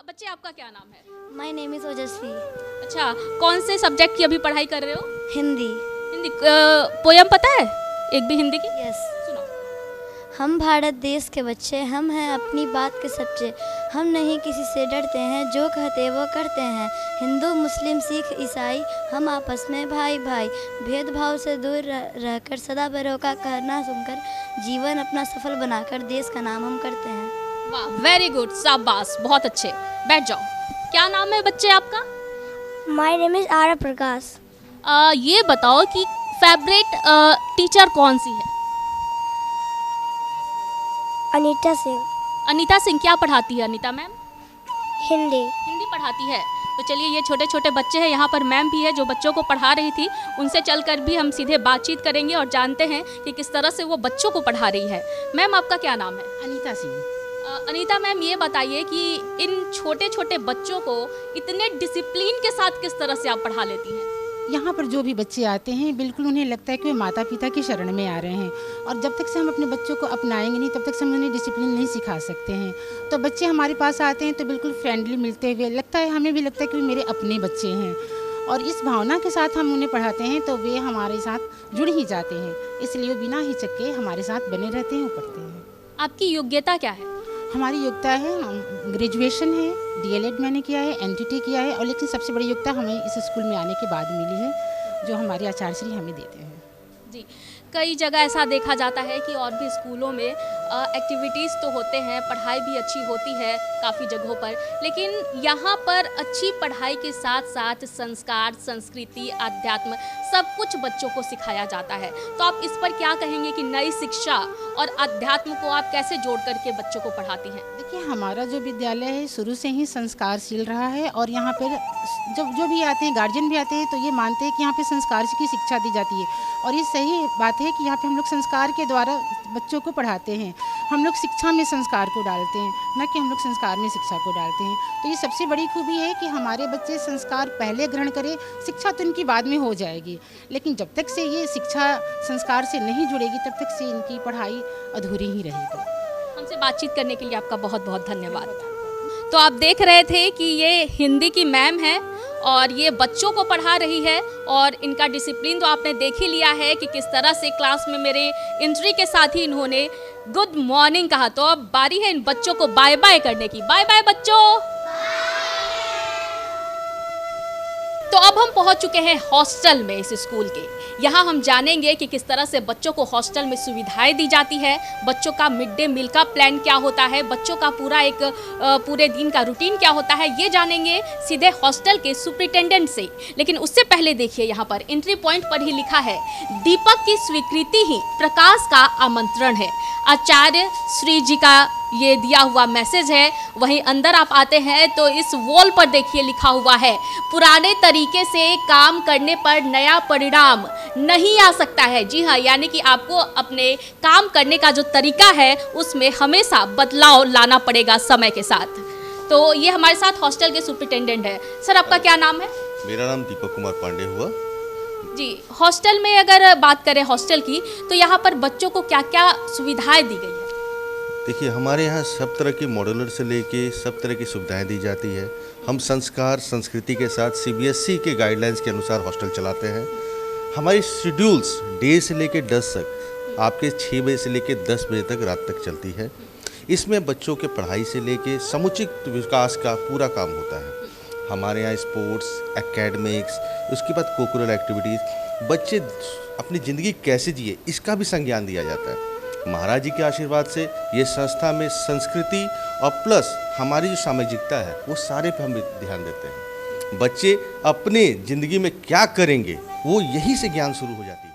बच्चे, आपका क्या नाम है? माई नेम इज़ ओजस्वी। अच्छा, कौन से सब्जेक्ट की अभी पढ़ाई कर रहे हो? हिंदी। हिंदी। पोयम पता है एक भी हिंदी की? यस। सुनाओ। हम भारत देश के बच्चे, हम हैं अपनी बात के सच्चे, हम नहीं किसी से डरते हैं, जो कहते वो करते हैं, हिंदू मुस्लिम सिख ईसाई, हम आपस में भाई भाई, भेदभाव से दूर रहकर सदा बड़ों का कहना सुनकर जीवन अपना सफल बनाकर देश का नाम हम करते हैं। वाह, वेरी गुड, शाबाश, बहुत अच्छे। बैठ जाओ। क्या नाम है बच्चे आपका? माई नेम इज़ आरा प्रकाश। ये बताओ कि फेवरेट टीचर कौन सी है? अनीता सिंह। अनीता सिंह। क्या पढ़ाती है अनीता मैम? हिंदी। हिंदी पढ़ाती है। तो चलिए, ये छोटे छोटे बच्चे हैं, यहाँ पर मैम भी है जो बच्चों को पढ़ा रही थी, उनसे चलकर भी हम सीधे बातचीत करेंगे और जानते हैं कि किस तरह से वो बच्चों को पढ़ा रही है। मैम, आपका क्या नाम है? अनीता सिंह। अनीता मैम, ये बताइए कि इन छोटे छोटे बच्चों को इतने डिसिप्लिन के साथ किस तरह से आप पढ़ा लेती हैं? यहाँ पर जो भी बच्चे आते हैं, बिल्कुल उन्हें लगता है कि वे माता पिता की शरण में आ रहे हैं, और जब तक से हम अपने बच्चों को अपनाएंगे नहीं, तब तक से हम उन्हें डिसिप्लिन नहीं सिखा सकते हैं। तो बच्चे हमारे पास आते हैं तो बिल्कुल फ्रेंडली मिलते हुए लगता है, हमें भी लगता है कि वे मेरे अपने बच्चे हैं, और इस भावना के साथ हम उन्हें पढ़ाते हैं तो वे हमारे साथ जुड़ ही जाते हैं। इसलिए वो बिना हिचक के हमारे साथ बने रहते हैं और पढ़ते हैं। आपकी योग्यता क्या है? हमारी योग्यता है, ग्रेजुएशन है, डीएलएड मैंने किया है, एनटीटी किया है, और लेकिन सबसे बड़ी योग्यता हमें इस स्कूल में आने के बाद मिली है, जो हमारे आचार्य श्री हमें देते हैं। जी, कई जगह ऐसा देखा जाता है कि और भी स्कूलों में एक्टिविटीज़ तो होते हैं, पढ़ाई भी अच्छी होती है काफ़ी जगहों पर, लेकिन यहाँ पर अच्छी पढ़ाई के साथ साथ संस्कार, संस्कृति, अध्यात्म सब कुछ बच्चों को सिखाया जाता है। तो आप इस पर क्या कहेंगे कि नई शिक्षा और अध्यात्म को आप कैसे जोड़ करके बच्चों को पढ़ाती हैं? देखिए, हमारा जो विद्यालय है शुरू से ही संस्कारशील रहा है, और यहाँ पर जब जो भी आते हैं, गार्जियन भी आते हैं, तो ये मानते हैं कि यहाँ पे संस्कार की शिक्षा दी जाती है, और ये सही बात है कि यहाँ पे हम लोग संस्कार के द्वारा बच्चों को पढ़ाते हैं। हम लोग शिक्षा में संस्कार को डालते हैं, न कि हम लोग संस्कार में शिक्षा को डालते हैं। तो ये सबसे बड़ी खूबी है कि हमारे बच्चे संस्कार पहले ग्रहण करें, शिक्षा तो इनकी बाद में हो जाएगी, लेकिन जब तक से ये शिक्षा संस्कार से नहीं जुड़ेगी, तब तक से इनकी पढ़ाई अधूरी ही रहेगी। हमसे बातचीत करने के लिए आपका बहुत बहुत धन्यवाद। तो आप देख रहे थे कि ये हिंदी की मैम है और ये बच्चों को पढ़ा रही है, और इनका डिसिप्लिन तो आपने देख ही लिया है कि किस तरह से क्लास में मेरे एंट्री के साथ ही इन्होंने गुड मॉर्निंग कहा। तो अब बारी है इन बच्चों को बाय बाय करने की। बाय बाय बच्चों। तो अब हम पहुंच चुके हैं हॉस्टल में इस स्कूल के। यहाँ हम जानेंगे कि किस तरह से बच्चों को हॉस्टल में सुविधाएं दी जाती है, बच्चों का मिड डे मील का प्लान क्या होता है, बच्चों का पूरे दिन का रूटीन क्या होता है, ये जानेंगे सीधे हॉस्टल के सुपरिटेंडेंट से। लेकिन उससे पहले देखिए, यहाँ पर एंट्री पॉइंट पर ही लिखा है, दीपक की स्वीकृति ही प्रकाश का आमंत्रण है। आचार्य श्री जी का ये दिया हुआ मैसेज है। वहीं अंदर आप आते हैं तो इस वॉल पर देखिए लिखा हुआ है, पुराने तरीके से काम करने पर नया परिणाम नहीं आ सकता है। जी हाँ, यानी कि आपको अपने काम करने का जो तरीका है उसमें हमेशा बदलाव लाना पड़ेगा समय के साथ। तो ये हमारे साथ हॉस्टल के सुपरिटेंडेंट है। सर, आपका क्या नाम है? मेरा नाम दीपक कुमार पांडे हुआ जी। हॉस्टल में अगर बात करें हॉस्टल की, तो यहाँ पर बच्चों को क्या क्या सुविधाएं दी गई है? देखिए, हमारे यहाँ सब तरह की मॉड्यूलर से लेके सब तरह की सुविधाएं दी जाती है। हम संस्कार संस्कृति के साथ सीबीएसई के गाइडलाइंस के अनुसार हॉस्टल चलाते हैं। हमारी शेड्यूल्स डे से लेके 10 तक, आपके 6 बजे से लेके 10 बजे तक रात तक चलती है। इसमें बच्चों के पढ़ाई से लेके समुचित विकास का पूरा काम होता है। हमारे यहाँ स्पोर्ट्स, एकेडमिक्स, उसके बाद कोकुलर एक्टिविटीज़, बच्चे अपनी ज़िंदगी कैसे जिए इसका भी संज्ञान दिया जाता है। महाराज जी के आशीर्वाद से ये संस्था में संस्कृति और प्लस हमारी जो सामाजिकता है वो सारे पे हम ध्यान देते हैं। बच्चे अपने ज़िंदगी में क्या करेंगे वो यहीं से ज्ञान शुरू हो जाती है।